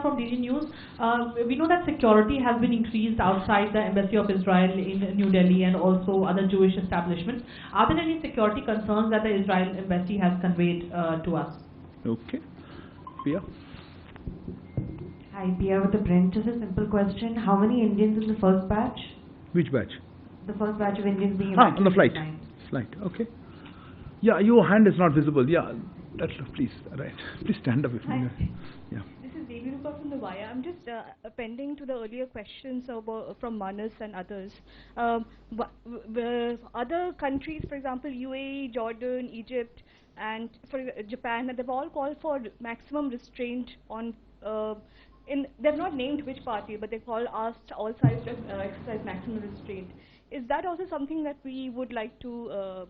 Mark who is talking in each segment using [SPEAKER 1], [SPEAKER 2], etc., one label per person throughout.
[SPEAKER 1] from DG News. We know that security has been increased outside the Embassy of Israel in New Delhi and also other Jewish establishments. Are there any security concerns that the Israel Embassy has conveyed to us?
[SPEAKER 2] Okay. Pia?
[SPEAKER 3] Hi, Pia with the print. Just a simple question. How many Indians in the first batch?
[SPEAKER 2] Which batch?
[SPEAKER 3] The first batch of Indians being evacuated.
[SPEAKER 2] On the flight. Flight, okay. Yeah, your hand is not visible. Yeah, please, right. Please stand up if you need. Yeah.
[SPEAKER 4] This is Devi Rupa from the Wire. I'm just appending to the earlier questions from Manas and others. Other countries, for example, UAE, Jordan, Egypt, and for Japan, they've all called for maximum restraint on. They've not named which party, but they asked all sides to exercise maximum restraint. Is that also something that we would like to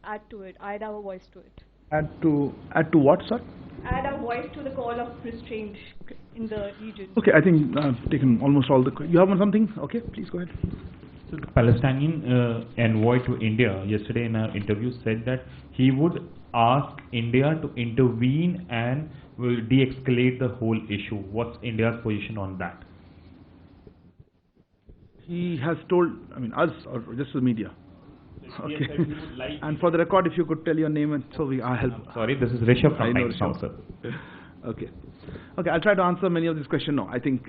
[SPEAKER 4] add to it, add our voice to it?
[SPEAKER 2] Add to what, sir?
[SPEAKER 4] Add our voice to the call of restraint in the region.
[SPEAKER 2] Okay, I think I've taken almost all the... You have something? Okay, please go ahead.
[SPEAKER 5] So the Palestinian envoy to India yesterday in an interview said that he would ask India to intervene and will de-escalate the whole issue. What's India's position on that?
[SPEAKER 2] He has told, us or just the media? Okay. And for the record, if you could tell your name and so I'll help.
[SPEAKER 5] Sorry, this is Rishabh from Times Now, sir.
[SPEAKER 2] Okay. Okay, I'll try to answer many of these questions. No, I think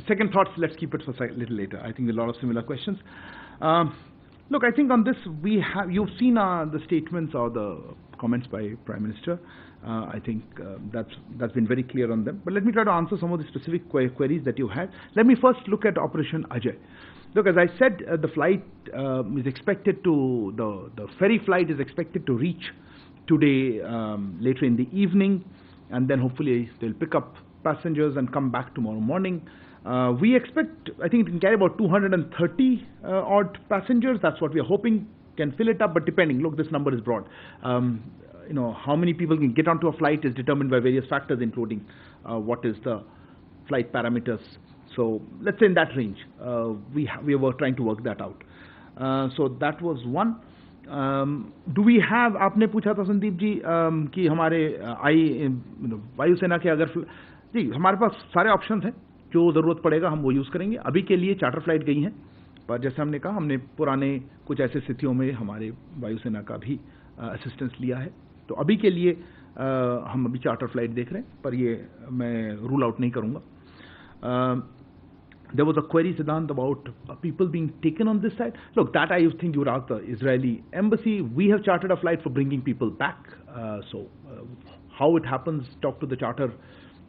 [SPEAKER 2] second thoughts, let's keep it for a little later. I think there are a lot of similar questions. Look, I think on this, you've seen the statements or the comments by Prime Minister. I think that's been very clear on them. But let me try to answer some of the specific queries that you had. Let me first look at Operation Ajay. Look, as I said, the flight is expected to, the ferry flight is expected to reach today later in the evening, and then hopefully they'll pick up passengers and come back tomorrow morning. We expect, I think it can carry about 230 odd passengers. That's what we are hoping can fill it up, but depending, look, this number is broad. How many people can get onto a flight is determined by various factors, including what is the flight parameters. So let's say in that range, we were trying to work that out. So that was one. Do we have? आपने पूछा था संदीप जी कि हमारे वायुसेना के अगर जी हमारे पास सारे ऑप्शंस हैं, जो ज़रूरत पड़ेगा हम वो यूज़ करेंगे. अभी के लिए चार्टर फ्लाइट गई हैं, पर जैसे हमने कहा हमने पुराने कुछ ऐसे स्थितियों में हमारे वायुसेना का भी असिस्टेंस लिया है. तो अभी के लिए हम अभी चार्टर फ्लाइट देख रहे हैं, पर ये मैं रूल आउट नहीं करूँगा. There was a query, Siddhant, about people being taken on this side. Look, that I think you would ask the Israeli embassy. We have chartered a flight for bringing people back. How it happens, talk to the charter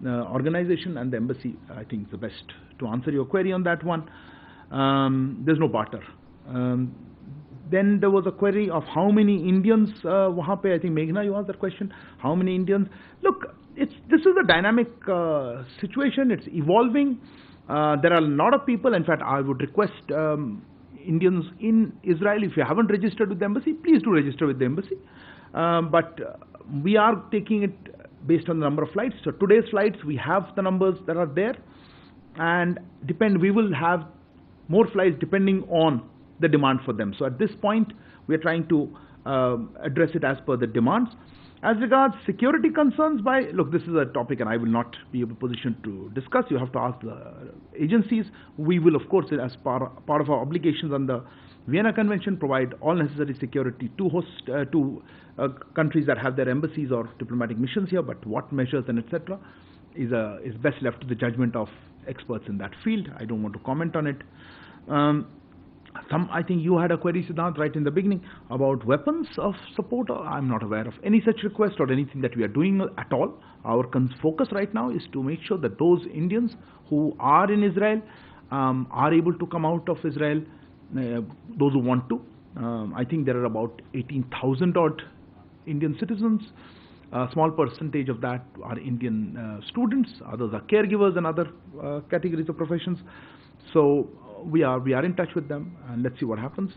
[SPEAKER 2] organization and the embassy. I think it's the best to answer your query on that one. There's no barter. Then there was a query of how many Indians wahan pe. I think Meghna, you asked that question. How many Indians? Look, this is a dynamic situation. It's evolving. There are a lot of people. In fact, I would request Indians in Israel, if you haven't registered with the embassy, please do register with the embassy. But we are taking it based on the number of flights. So today's flights, we have the numbers that are there, and we will have more flights depending on the demand for them. So at this point, we are trying to address it as per the demands. As regards security concerns, look, this is a topic and I will not be in a position to discuss. You have to ask the agencies. We will, of course, as part of our obligations on the Vienna Convention, provide all necessary security to countries that have their embassies or diplomatic missions here. But what measures and etc. is best left to the judgment of experts in that field. I don't want to comment on it. I think you had a query, Siddhant, right in the beginning about weapons of support. I'm not aware of any such request or anything that we are doing at all. Our focus right now is to make sure that those Indians who are in Israel are able to come out of Israel, those who want to. I think there are about 18,000 odd Indian citizens. A small percentage of that are Indian students. Others are caregivers and other categories of professions. So we are in touch with them, and let's see what happens.